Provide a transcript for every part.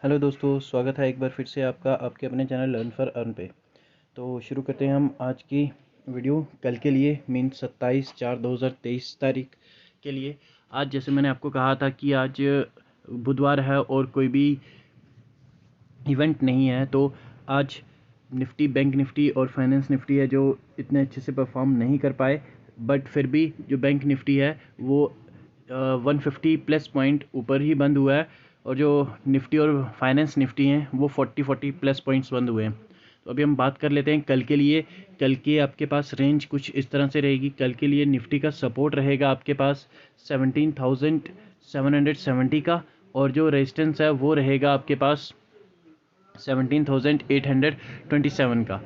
Hello दोस्तों, स्वागत है एक बार फिर से आपका आपके अपने चैनल लर्न फॉर अर्न पे। तो शुरू करते हैं हम आज की वीडियो कल के लिए, मीन 27/4/2023 तारीख के लिए। आज जैसे मैंने आपको कहा था कि आज बुधवार है और कोई भी इवेंट नहीं है, तो आज निफ्टी, बैंक निफ्टी और फाइनेंस निफ्टी है जो इतने अच्छे से परफॉर्म नहीं कर पाए, बट फिर भी जो बैंक निफ्टी है वो 150+ पॉइंट ऊपर ही बंद हुआ है, और जो निफ्टी और फाइनेंस निफ्टी हैं वो 40+ पॉइंट्स बंद हुए हैं। तो अभी हम बात कर लेते हैं कल के लिए। कल के आपके पास रेंज कुछ इस तरह से रहेगी। कल के लिए निफ्टी का सपोर्ट रहेगा आपके पास 17,770 का, और जो रेजिस्टेंस है वो रहेगा आपके पास 17,827 का।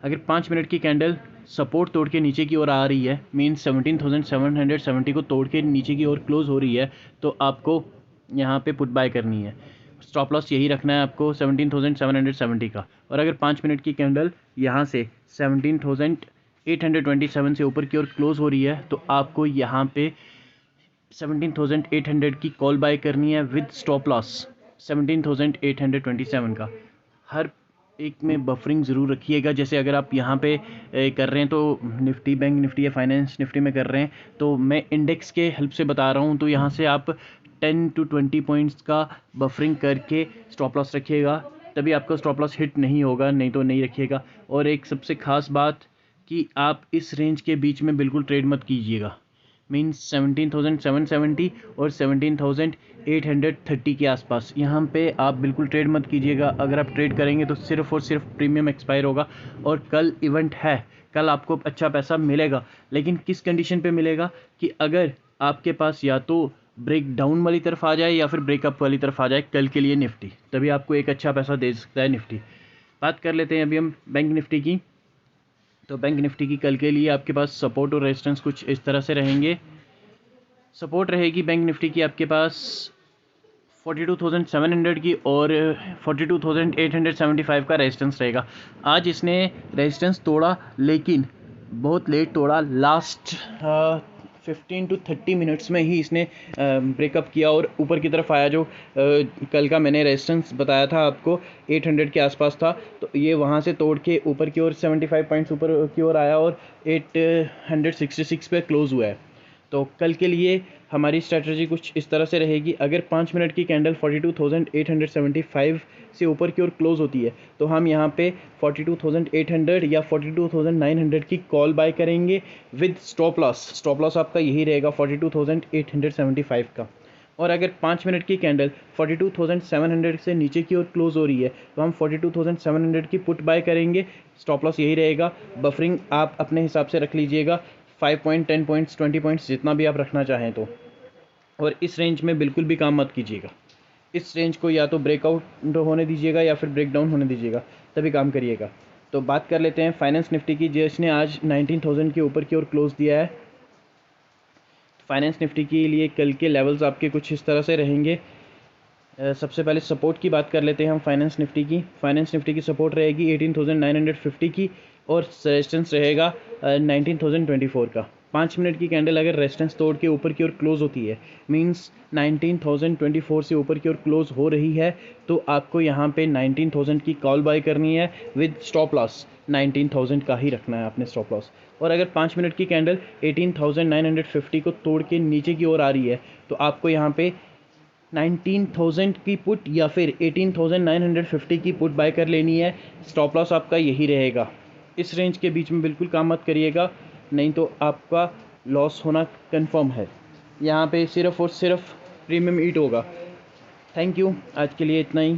अगर 5 मिनट की कैंडल सपोर्ट तोड़ के नीचे की ओर आ रही है, मीन 17,770 को तोड़ के नीचे की ओर क्लोज हो रही है, तो आपको यहाँ पे पुट बाय करनी है। स्टॉप लॉस यही रखना है आपको 17,770 का। और अगर 5 मिनट की कैंडल यहाँ से 17,827 से ऊपर की ओर क्लोज हो रही है, तो आपको यहाँ पे 17,800 की कॉल बाय करनी है विद स्टॉप लॉस 17,827 का। हर एक में बफरिंग ज़रूर रखिएगा। जैसे अगर आप यहाँ पे कर रहे हैं तो निफ्टी, बैंक निफ्टी या फाइनेंस निफ्टी में कर रहे हैं, तो मैं इंडेक्स के हेल्प से बता रहा हूँ, तो यहाँ से आप 10 to 20 पॉइंट्स का बफरिंग करके स्टॉप लॉस रखिएगा, तभी आपका स्टॉप लॉस हिट नहीं होगा, नहीं तो नहीं रखिएगा। और एक सबसे ख़ास बात कि आप इस रेंज के बीच में बिल्कुल ट्रेड मत कीजिएगा, मीन्स 17,770 और 17,830 के आसपास। यहाँ पे आप बिल्कुल ट्रेड मत कीजिएगा। अगर आप ट्रेड करेंगे तो सिर्फ़ और सिर्फ प्रीमियम एक्सपायर होगा। और कल इवेंट है, कल आपको अच्छा पैसा मिलेगा, लेकिन किस कंडीशन पे मिलेगा कि अगर आपके पास या तो ब्रेक डाउन वाली तरफ आ जाए या फिर ब्रेकअप वाली तरफ आ जाए कल के लिए निफ्टी, तभी आपको एक अच्छा पैसा दे सकता है निफ्टी। बात कर लेते हैं अभी हम बैंक निफ्टी की। तो बैंक निफ्टी की कल के लिए आपके पास सपोर्ट और रेजिस्टेंस कुछ इस तरह से रहेंगे। सपोर्ट रहेगी बैंक निफ्टी की आपके पास 42,700 की, और 42,875 का रेजिस्टेंस रहेगा। आज इसने रेजिस्टेंस तोड़ा, लेकिन बहुत लेट तोड़ा। लास्ट 15 to 30 मिनट्स में ही इसने ब्रेकअप किया और ऊपर की तरफ आया। जो कल का मैंने रेजिस्टेंस बताया था आपको 800 के आसपास था, तो ये वहाँ से तोड़ के ऊपर की ओर 75 पॉइंट्स ऊपर की ओर आया और 866 पे क्लोज हुआ है। तो कल के लिए हमारी स्ट्रैटेजी कुछ इस तरह से रहेगी। अगर 5 मिनट की कैंडल 42,875 से ऊपर की ओर क्लोज होती है, तो हम यहाँ पे 42,800 या 42,900 की कॉल बाय करेंगे with stop loss. Stop loss आपका यही रहेगा 42,875 का। और अगर 5 मिनट की कैंडल 42,700 से नीचे की ओर क्लोज हो रही है, तो हम 42,700 की पुट बाय करेंगे। स्टॉप लॉस यही रहेगा। बफरिंग आप अपने हिसाब से रख लीजिएगा, 5 पॉइंट, 10 पॉइंट्स, 20 पॉइंट्स, जितना भी आप रखना चाहें तो। और इस रेंज में बिल्कुल भी काम मत कीजिएगा। इस रेंज को या तो ब्रेकआउट होने दीजिएगा या फिर ब्रेक डाउन होने दीजिएगा, तभी काम करिएगा। तो बात कर लेते हैं फाइनेंस निफ्टी की, जिसने आज 19,000 के ऊपर की ओर क्लोज दिया है। फाइनेंस निफ्टी के लिए कल के लेवल्स आपके कुछ इस तरह से रहेंगे। सबसे पहले सपोर्ट की बात कर लेते हैं हम फाइनेंस निफ्टी की। फाइनेंस निफ्टी की सपोर्ट रहेगी 18,950 की, और रेजिस्टेंस रहेगा 19,024 का। 5 मिनट की कैंडल अगर रेजिस्टेंस तोड़ के ऊपर की ओर क्लोज होती है, मींस 19,024 से ऊपर की ओर क्लोज हो रही है, तो आपको यहाँ पे 19,000 की कॉल बाय करनी है विद स्टॉप लॉस 19,000 का ही रखना है आपने स्टॉप लॉस। और अगर 5 मिनट की कैंडल 18,950 को तोड़ के नीचे की ओर आ रही है, तो आपको यहाँ पे 19,000 की पुट या फिर 18,950 की पुट बाय कर लेनी है। स्टॉप लॉस आपका यही रहेगा। इस रेंज के बीच में बिल्कुल काम मत करिएगा, नहीं तो आपका लॉस होना कंफर्म है। यहाँ पे सिर्फ और सिर्फ प्रीमियम ईट होगा। थैंक यू, आज के लिए इतना ही।